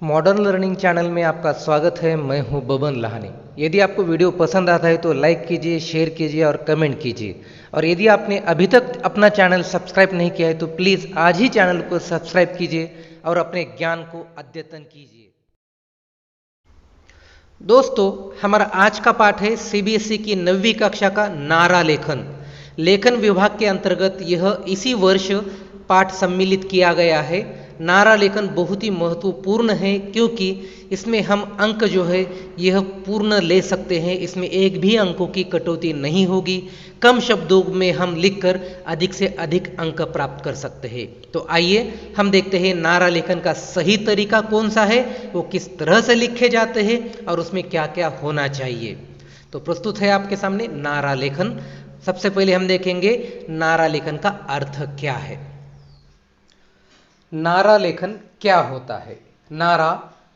Modern learning channel में आपका स्वागत है। मैं हूं बबन लहानी। यदि आपको वीडियो पसंद आता है तो लाइक कीजिए, शेयर कीजिए और कमेंट कीजिए। और यदि आपने अभी तक अपना चैनल सब्सक्राइब नहीं किया है तो प्लीज़ आज ही चैनल को सब्सक्राइब कीजिए और अपने ज्ञान को अद्यतन कीजिए। दोस्तों, हमारा आज का पाठ है सीबीएसई की 9वीं कक्षा का नारा लेखन। लेखन विभाग के अंतर्गत यह इसी वर्ष पाठ सम्मिलित किया गया है। नारा लेखन बहुत ही महत्वपूर्ण है क्योंकि इसमें हम अंक जो है यह पूर्ण ले सकते हैं। इसमें एक भी अंकों की कटौती नहीं होगी। कम शब्दों में हम लिखकर अधिक से अधिक अंक प्राप्त कर सकते हैं। तो आइए हम देखते हैं नारा लेखन का सही तरीका कौन सा है, वो किस तरह से लिखे जाते हैं और उसमें क्या क्या होना चाहिए। तो प्रस्तुत है आपके सामने नारा लेखन। सबसे पहले हम देखेंगे नारा लेखन का अर्थ क्या है। नारा लेखन क्या होता है। नारा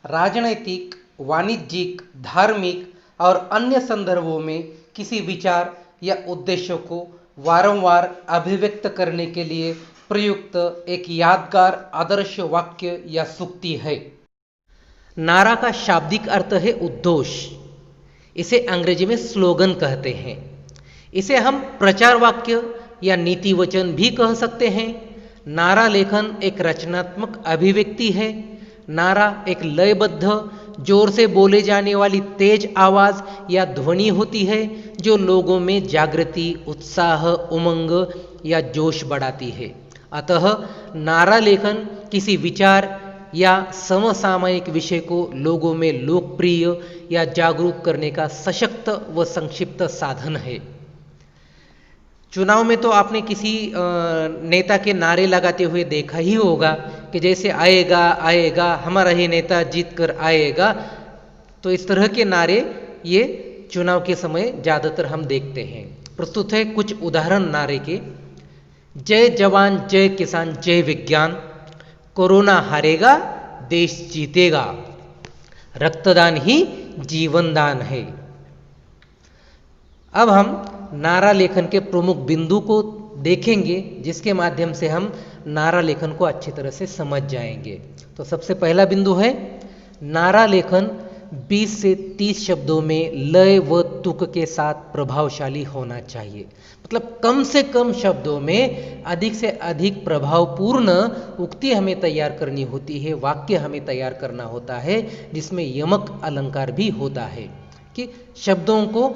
राजनैतिक, वाणिज्यिक, धार्मिक और अन्य संदर्भों में किसी विचार या उद्देश्य को वारंवार अभिव्यक्त करने के लिए प्रयुक्त एक यादगार आदर्श वाक्य या सूक्ति है। नारा का शाब्दिक अर्थ है उद्घोष। इसे अंग्रेजी में स्लोगन कहते हैं। इसे हम प्रचार वाक्य या नीति वचन भी कह सकते हैं। नारा लेखन एक रचनात्मक अभिव्यक्ति है। नारा एक लयबद्ध, जोर से बोले जाने वाली तेज आवाज या ध्वनि होती है जो लोगों में जागृति, उत्साह, उमंग या जोश बढ़ाती है। अतः नारा लेखन किसी विचार या समसामयिक विषय को लोगों में लोकप्रिय या जागरूक करने का सशक्त व संक्षिप्त साधन है। चुनाव में तो आपने किसी नेता के नारे लगाते हुए देखा ही होगा कि जैसे आएगा आएगा, हमारा ही नेता जीत कर आएगा। तो इस तरह के नारे ये चुनाव के समय ज़्यादातर हम देखते हैं। प्रस्तुत है कुछ उदाहरण नारे के। जय जवान, जय किसान, जय विज्ञान, कोरोना हारेगा, देश जीतेगा, रक्तदान ही जीवन दान है। अब हम नारा लेखन के प्रमुख बिंदु को देखेंगे जिसके माध्यम से हम नारा लेखन को अच्छी तरह से समझ जाएंगे। तो सबसे पहला बिंदु है नारा लेखन 20 से 30 शब्दों में लय व तुक के साथ प्रभावशाली होना चाहिए। मतलब कम से कम शब्दों में अधिक से अधिक प्रभावपूर्ण उक्ति हमें तैयार करनी होती है, वाक्य हमें तैयार करना होता है जिसमें यमक अलंकार भी होता है कि शब्दों को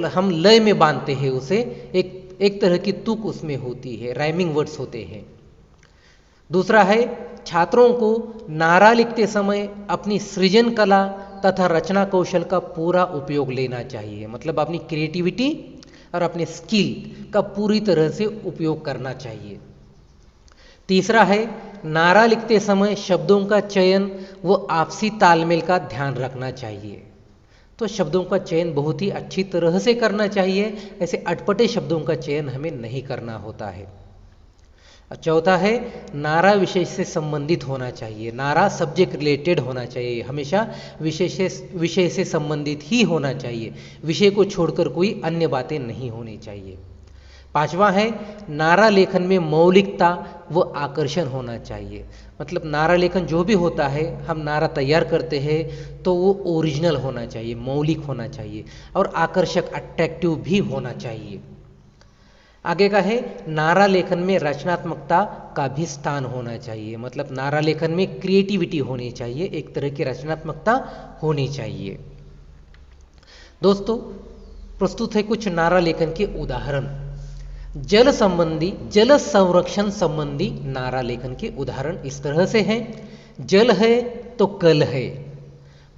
हम लय में बांधते हैं। उसे एक तरह की तुक उसमें होती है, राइमिंग वर्ड्स होते हैं। दूसरा है छात्रों को नारा लिखते समय अपनी सृजन कला तथा रचना कौशल का पूरा उपयोग लेना चाहिए। मतलब अपनी क्रिएटिविटी और अपने स्किल का पूरी तरह से उपयोग करना चाहिए। तीसरा है नारा लिखते समय शब्दों का चयन व आपसी तालमेल का ध्यान रखना चाहिए। तो शब्दों का चयन बहुत ही अच्छी तरह से करना चाहिए। ऐसे अटपटे शब्दों का चयन हमें नहीं करना होता है। चौथा है नारा विषय से संबंधित होना चाहिए। नारा सब्जेक्ट रिलेटेड होना चाहिए। हमेशा विषय से संबंधित ही होना चाहिए। विषय को छोड़कर कोई अन्य बातें नहीं होनी चाहिए। पांचवा है नारा लेखन में मौलिकता व आकर्षण होना चाहिए। मतलब नारा लेखन जो भी होता है, हम नारा तैयार करते हैं तो वो ओरिजिनल होना चाहिए, मौलिक होना चाहिए और आकर्षक, अट्रैक्टिव भी होना चाहिए। आगे का है नारा लेखन में रचनात्मकता का भी स्थान होना चाहिए। मतलब नारा लेखन में क्रिएटिविटी होनी चाहिए, एक तरह की रचनात्मकता होनी चाहिए। दोस्तों, प्रस्तुत है कुछ नारा लेखन के उदाहरण। जल संबंधी, जल संरक्षण संबंधी नारा लेखन के उदाहरण इस तरह से हैं। जल है तो कल है,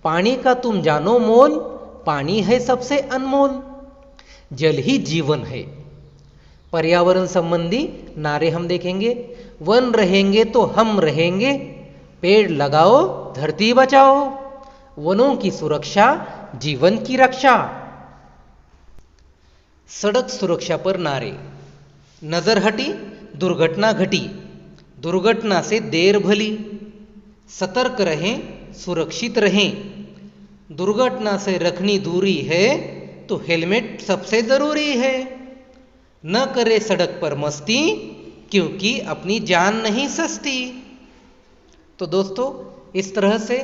पानी का तुम जानो मोल, पानी है सबसे अनमोल, जल ही जीवन है। पर्यावरण संबंधी नारे हम देखेंगे। वन रहेंगे तो हम रहेंगे, पेड़ लगाओ धरती बचाओ, वनों की सुरक्षा जीवन की रक्षा। सड़क सुरक्षा पर नारे। नजर हटी दुर्घटना घटी, दुर्घटना से देर भली, सतर्क रहें सुरक्षित रहें, दुर्घटना से रखनी दूरी है तो हेलमेट सबसे जरूरी है, न करे सड़क पर मस्ती क्योंकि अपनी जान नहीं सस्ती। तो दोस्तों इस तरह से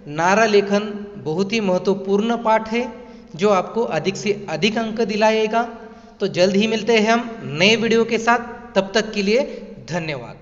नारा लेखन बहुत ही महत्वपूर्ण पाठ है जो आपको अधिक से अधिक अंक दिलाएगा। तो जल्द ही मिलते हैं हम नए वीडियो के साथ, तब तक के लिए धन्यवाद।